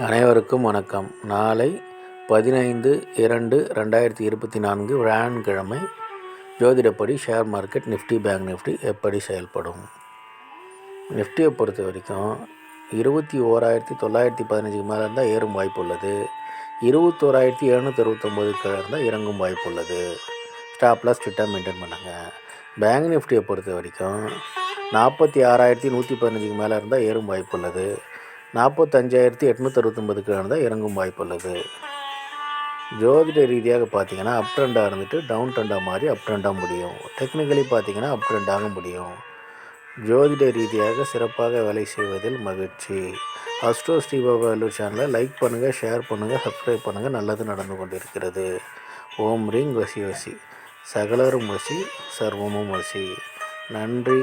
அனைவருக்கும் வணக்கம். நாளை 15/2/2024 வியாழக்கிழமை. ஜோதிடப்படி share market nifty bank nifty எப்படி செயல்படும்? நிஃப்டியை பொறுத்த வரைக்கும் 21,915 மேலே இருந்தால் ஏறும் வாய்ப்பு உள்ளது. 21,769 இருந்தால் இறங்கும் வாய்ப்பு உள்ளது. ஸ்டாப்லாஸ் ஸ்ட்ரிக்டாக மெயின்டைன் பண்ணுங்கள். பேங்க் நிஃப்டியை பொறுத்த வரைக்கும் 46,115 மேலே இருந்தால் ஏறும் வாய்ப்பு உள்ளது. 45,869 இருந்தால் இறங்கும் வாய்ப்பு உள்ளது. ஜோதிட ரீதியாக பார்த்தீங்கன்னா அப் ட்ரெண்டாக இருந்துட்டு டவுன் ட்ரெண்டாக மாறி அப் ட்ரெண்டாக முடியும். டெக்னிக்கலி பார்த்தீங்கன்னா அப் ட்ரெண்டாக முடியும். ஜோதிட ரீதியாக சிறப்பாக வேலை செய்வதில் மகிழ்ச்சி. அஸ்ட்ரோ ஸ்ரீபாபா வேலூர் சேனலை லைக் பண்ணுங்கள், ஷேர் பண்ணுங்கள், சப்ஸ்கிரைப் பண்ணுங்கள். நல்லது நடந்து கொண்டிருக்கிறது. ஓம் ரீங் வசி வசி, சகலரும் வசி, சர்வமும் வசி. நன்றி.